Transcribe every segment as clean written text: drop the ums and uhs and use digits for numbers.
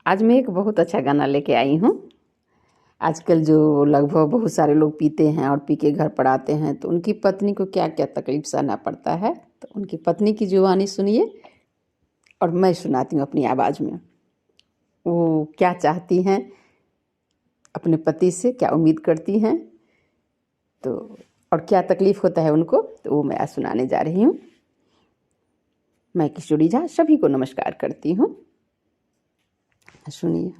आज मैं एक बहुत अच्छा गाना लेके आई हूँ। आजकल जो लगभग बहुत सारे लोग पीते हैं और पी के घर पर आते हैं तो उनकी पत्नी को क्या क्या तकलीफ सहना पड़ता है। तो उनकी पत्नी की जुबानी सुनिए और मैं सुनाती हूँ अपनी आवाज़ में। वो क्या चाहती हैं अपने पति से, क्या उम्मीद करती हैं, तो और क्या तकलीफ होता है उनको, तो वो मैं आज सुनाने जा रही हूँ। मैं किशोरी झा सभी को नमस्कार करती हूँ। सुनिए।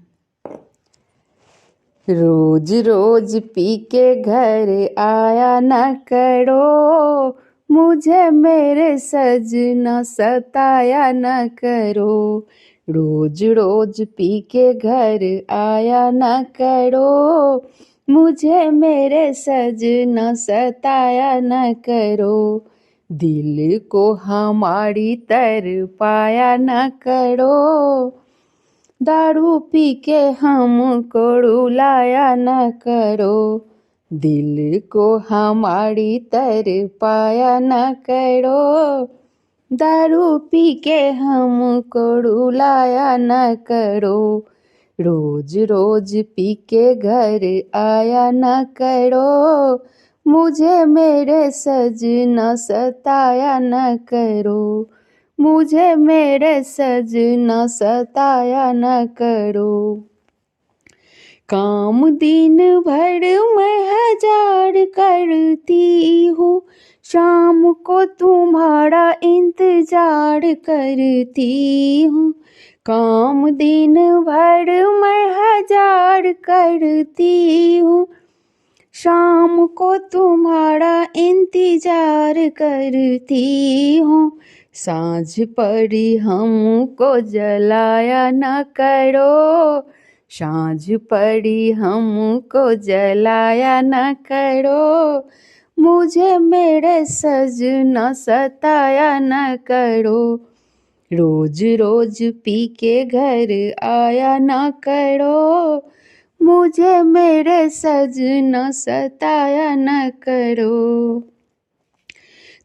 रोज रोज पी के घर आया न करो, मुझे मेरे सजना सताया न करो। रोज रोज पी के घर आया न करो, मुझे मेरे सजना सताया न करो। दिल को हमारी तरपाया न करो, दारू पी के हमको रुलाया न करो। दिल को हमारी तरपाया न करो, दारू पी के हमको रुलाया न करो। रोज रोज पी के घर आया न करो, मुझे मेरे सजना सताया न करो। मुझे मेरे सजना सताया न करो। काम दिन भर मैं 1000 करती हूँ, शाम को तुम्हारा इंतजार करती हूँ। काम दिन भर मैं 1000 करती हूँ, शाम को तुम्हारा इंतजार करती हूँ। सांझ पड़ी हमको जलाया न करो, सांझ पड़ी हमको जलाया न करो। मुझे मेरे सजना सताया न करो। रोज रोज पी के घर आया न करो, मुझे मेरे सजना सताया न करो।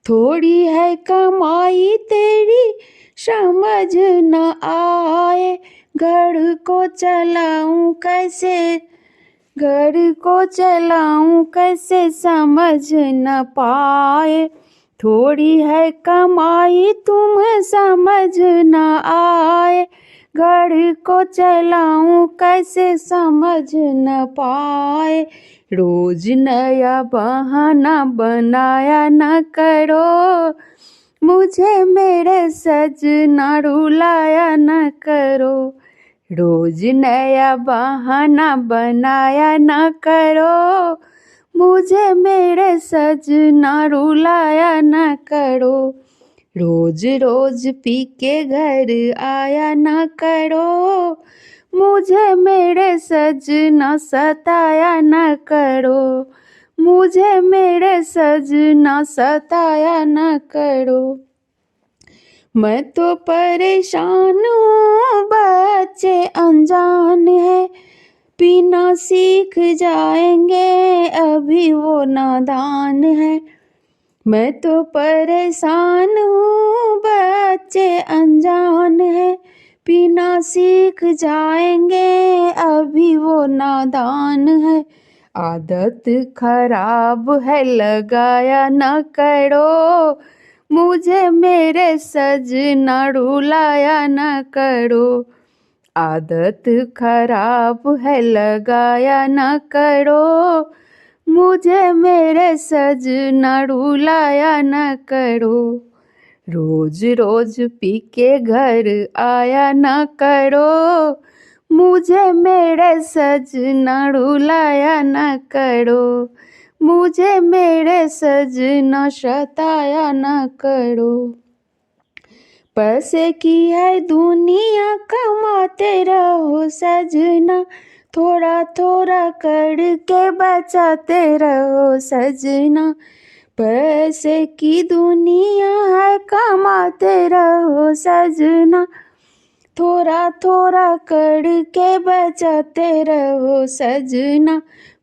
थोड़ी है कमाई तेरी समझ न आए, घर को चलाऊं कैसे, घर को चलाऊं कैसे समझ न पाए। थोड़ी है कमाई तुम समझ न आए, घर को चलाऊं कैसे समझ न पाए। रोज नया बहाना बनाया न करो, मुझे मेरे सजना रुलाया न करो। रोज नया बहाना बनाया न करो, मुझे मेरे सजना रुलाया न करो। रोज रोज पी के घर आया न करो, मुझे मेरे सजना सताया न करो। मुझे मेरे सजना सताया न करो। मैं तो परेशान हूँ, बच्चे अनजान है, पीना सीख जाएंगे अभी वो नादान है। मैं तो परेशान हूँ, बच्चे अनजान है, पीना सीख जाएंगे अभी वो नादान है। आदत खराब है लगाया न करो, मुझे मेरे सजना रुलाया न करो। आदत खराब है लगाया न करो, मुझे मेरे सजना रुलाया न करो। रोज रोज पी के घर आया न करो, मुझे मेरे सजना रुलाया न करो। मुझे मेरे सजना सताया न करो। पैसे की है दुनिया कमाते रहो सजना, थोड़ा थोड़ा करके बचाते रहो सजना। पैसे की दुनिया है कमाते रहो सजना, थोड़ा थोड़ा करके बचाते रहो सजना।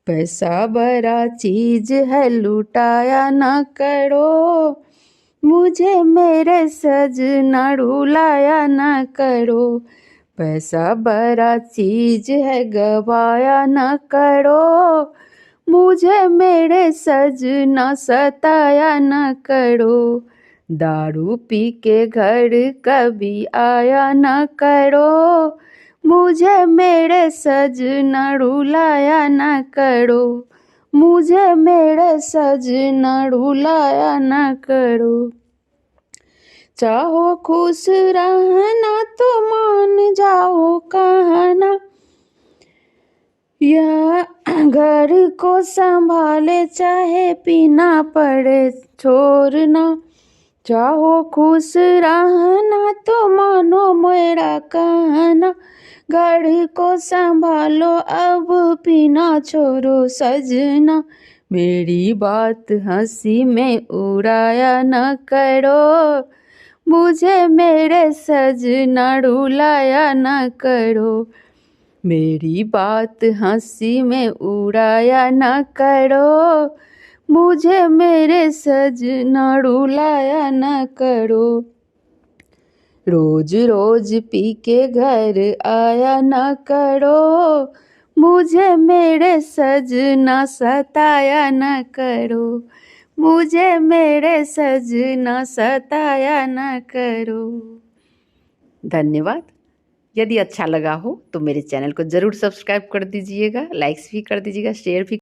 पैसा बड़ा चीज है लुटाया न करो, मुझे मेरे सजना रुलाया न करो। पैसा बड़ा चीज है गवाया न करो, मुझे मेरे सजना सताया न करो। दारू पी के घर कभी आया न करो, मुझे मेरे सजना रुलाया न करो, मुझे मेरे सजना रुलाया न करो। चाहो खुश रहना तो मान जाओ कहना, या घर को संभाले चाहे पीना पड़े छोड़ना। चाहो खुश रहना तो मानो मेरा कहना, घर को संभालो अब पीना छोड़ो सजना। मेरी बात हंसी में उड़ाया न करो, मुझे मेरे सजना रुलाया न करो। मेरी बात हंसी में उड़ाया न करो, मुझे मेरे सजना रुलाया न करो। रोज रोज पी के घर आया न करो, मुझे मेरे सजना सताया न करो, मुझे मेरे सजना सताया न करो। धन्यवाद। यदि अच्छा लगा हो तो मेरे चैनल को ज़रूर सब्सक्राइब कर दीजिएगा, लाइक्स भी कर दीजिएगा, शेयर भी